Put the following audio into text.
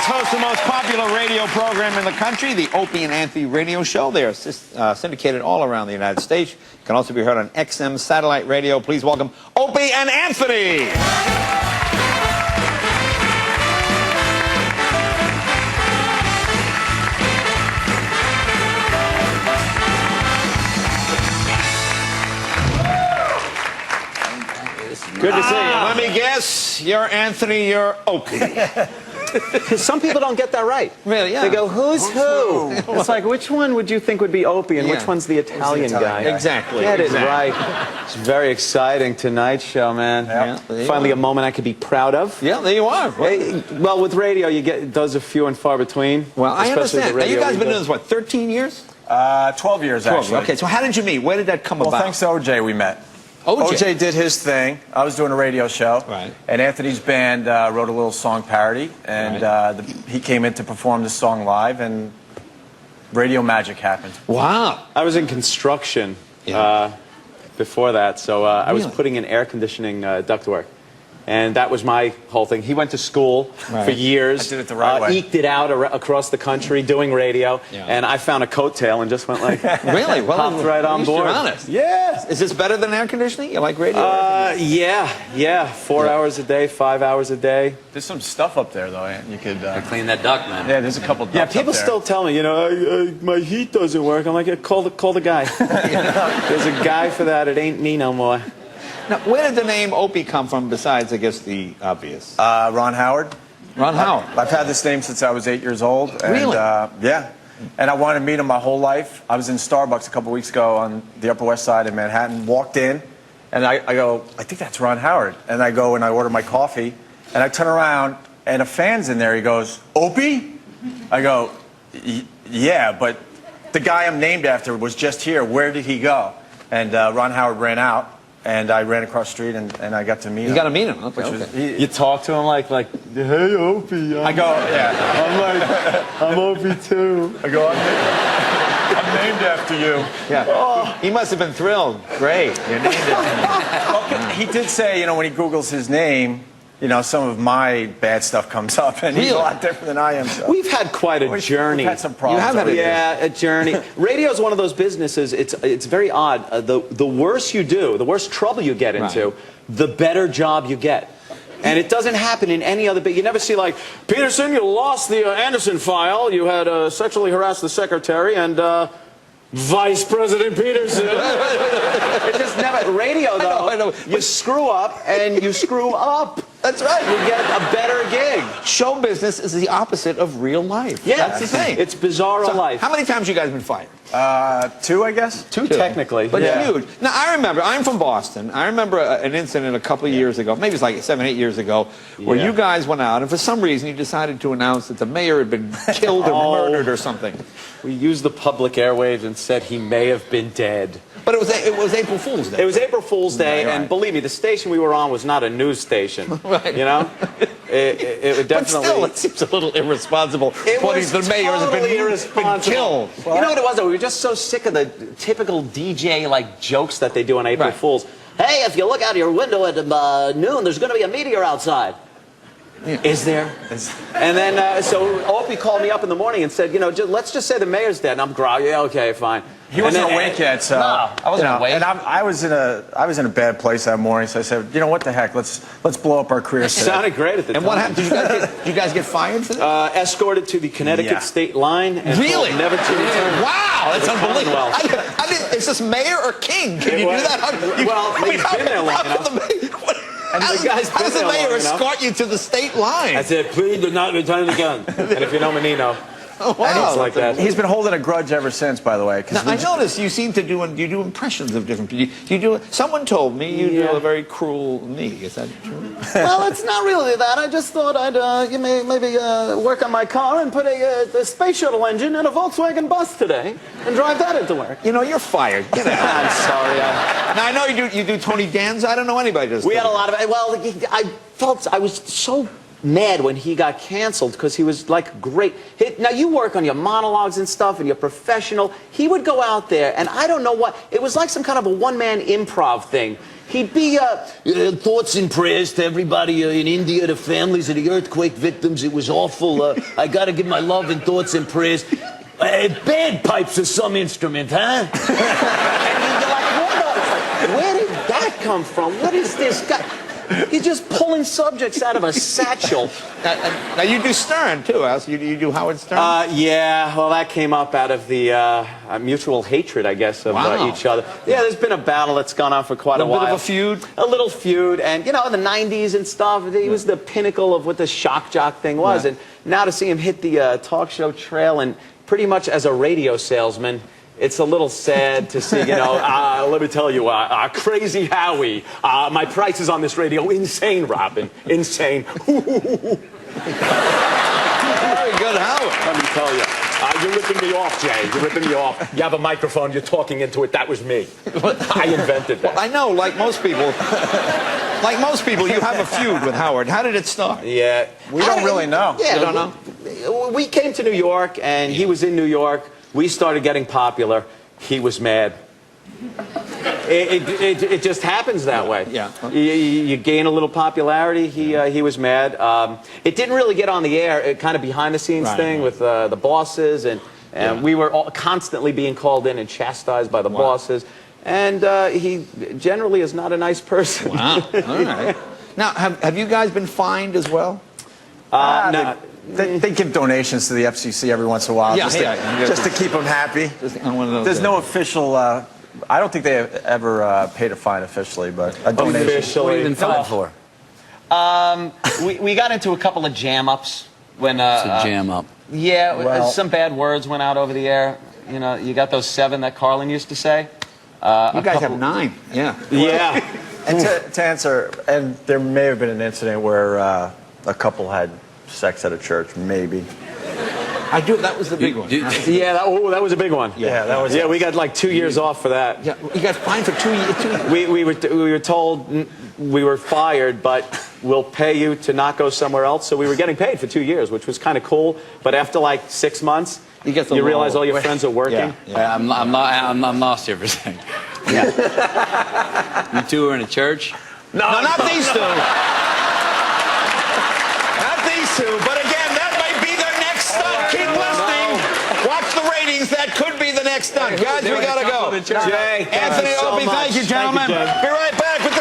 guests host the most popular radio program in the country, the Opie and Anthony radio show. They are syndicated all around the United States. It can also be heard on XM satellite radio. Please welcome Opie and Anthony. Good to see you. Let me guess, you're Anthony, you're Opie. Some people don't get that right. Really, yeah. They go, who's who? It's like, which one would you think would be Opie and which one's the Italian guy? Exactly. Get it right. It's very exciting, Tonight Show, man. Yeah, finally a moment I could be proud of. Yeah, there you are. Hey, well, with radio, you get those are few and far between. Well, I understand. Now, you guys have been doing this, what, 13 years? 12 years, actually. Okay, so how did you meet? Where did that come about? Well, thanks to OJ we met. OJ did his thing. I was doing a radio show. Right. And Anthony's band wrote a little song parody. And he came in to perform the song live, and radio magic happened. Wow. I was in construction before that, so I was putting in air conditioning ductwork. And that was my whole thing. He went to school for years. I did it the right way. Eked it out across the country doing radio. Yeah. And I found a coattail and just went like, really? Well, hopped right on board. You're honest. Yeah. Is this better than air conditioning? You like radio? Yeah. 4 hours a day, 5 hours a day. There's some stuff up there, though. You could clean that duct, man. Yeah, there's a couple ducts up People there. still tell me, you know, my heat doesn't work. I'm like, call the guy. There's a guy for that. It ain't me no more. Now, where did the name Opie come from besides, I guess, the obvious? Ron Howard. Ron Howard. I've had this name since I was 8 years old. And, Really? Yeah. And I wanted to meet him my whole life. I was in Starbucks a couple weeks ago on the Upper West Side in Manhattan, walked in, and I go, I think that's Ron Howard. And I go and I order my coffee, and I turn around, and a fan's in there. He goes, Opie? I go, yeah, but the guy I'm named after was just here. Where did he go? And Ron Howard ran out. And I ran across the street, and I got to meet him. You got to meet him. Okay. You talk to him like, hey, Opie. I go, yeah. I'm like, I'm Opie too. I go, I'm named after you. Yeah. Oh. He must have been thrilled. Great. You're named after me. Well, he did say, you know, when he Googles his name, you know, some of my bad stuff comes up, and he's a lot different than I am. So. We've had quite a journey. We've had some problems. You have had a journey. Radio is one of those businesses. It's very odd. The worse you do, the worse trouble you get into, the better job you get. And it doesn't happen in any other bit. You never see like, Peterson, you lost the Anderson file. You had sexually harassed the secretary and. Vice President Peterson. It just never. Radio, though, I know. you screw up and you screw up. That's right. You get a better gig. Show business is the opposite of real life. Yeah, that's the thing. It's bizarro life. How many times you guys been fired? 2, I guess. Two, technically. But huge. Now, I remember, I'm from Boston. I remember an incident a couple of years ago, maybe it's like 7, 8 years ago, where you guys went out, and for some reason you decided to announce that the mayor had been killed or murdered or something. We used the public airwaves and said he may have been dead. But it was April Fool's Day. It was April Fool's Day, Right. and believe me, the station we were on was not a news station. Right. You know? It would But definitely... still, it seems a little irresponsible. It was the mayor has totally been irresponsible. killed. You know what it was, though? We were just so sick of the typical DJ-like jokes that they do on April Fools. Hey, if you look out your window at noon, there's going to be a meteor outside. Yeah. Is there? And then, so Opie called me up in the morning and said, you know, let's just say the mayor's dead. And I'm growling, yeah, okay, fine. He wasn't awake yet, so I wasn't awake. And I was in a bad place that morning, so I said, you know what the heck, let's blow up our careers. It sounded great at the time. And what happened? Did you guys get fired for that? Escorted to the Connecticut state line. And really? Told never to return. Wow, that's unbelievable. Is this mayor or king? Can you do that? Well, he's been there long enough. And how does the mayor escort you to the state line? I said, please do not return the gun. And if you know Menino, it's like that. He's been holding a grudge ever since, by the way. Now, I noticed you seem to do impressions of different people. Someone told me you do a very cruel me. Is that true? Well, it's not really that. I just thought I'd maybe work on my car and put a space shuttle engine in a Volkswagen bus today and drive that into work. You know, you're fired. Get out. I'm sorry. Now, I know you do Tony Danza. I don't know anybody does. We had a lot of. Well, I was so mad when he got canceled because he was like great. Now you work on your monologues and stuff and you're professional. He would go out there and I don't know what, it was like some kind of a one-man improv thing. He'd be thoughts and prayers to everybody in India, the families of the earthquake victims. It was awful. I got to give my love and thoughts and prayers. Bagpipes are some instrument, huh? And you're like, where did that come from? What is this guy? He's just pulling subjects out of a satchel. Now you do Stern too, Al. You do Howard Stern? Yeah, well, that came up out of the mutual hatred, I guess, of each other. Yeah, there's been a battle that's gone on for quite a while. A bit of a feud? A little feud. And, you know, in the 90s and stuff, he was the pinnacle of what the shock jock thing was. And now to see him hit the talk show trail and pretty much as a radio salesman, it's a little sad to see, you know, let me tell you, Crazy Howie, my prices on this radio, insane, Robin, insane. Very good, Howard. Let me tell you, you're ripping me off, Jay, you're ripping me off. You have a microphone, you're talking into it, that was me. I invented that. Well, I know, like most people, you have a feud with Howard. How did it start? Yeah. We don't really know. Yeah, You don't know? We came to New York, and he was in New York. We started getting popular. He was mad. It just happens that way. Yeah. You gain a little popularity. He was mad. It didn't really get on the air. Kind of behind the scenes thing with the bosses, and we were all constantly being called in and chastised by the bosses. And he generally is not a nice person. Wow. All right. Now, have you guys been fined as well? No. They give donations to the FCC every once in a while, just to keep them happy. There's no official. I don't think they have ever paid a fine officially, but a donation. Officially. What have you been fined for? We got into a couple of jam-ups when... jam up. Yeah, Well, some bad words went out over the air. You know, you got those 7 that Carlin used to say. You guys have 9. Yeah. Yeah. And to answer, and there may have been an incident where a couple had sex at a church, maybe. I do. That was the big one. Yeah, that was a big one. Yeah, that was. Yeah, we got like 2 years off for that. Yeah, you got fined for 2 years. We were told we were fired, but we'll pay you to not go somewhere else. So we were getting paid for 2 years, which was kind of cool. But after like 6 months, you realize all your friends are working. Yeah. I'm lost here for a second. Yeah. You two were in a church? No, not these two. Not these two. But again, that might be their next stunt. Keep listening. Watch the ratings. That could be the next stunt. Guys, we gotta go. Jay, Anthony, Opie, thank you, gentlemen. Be right back with the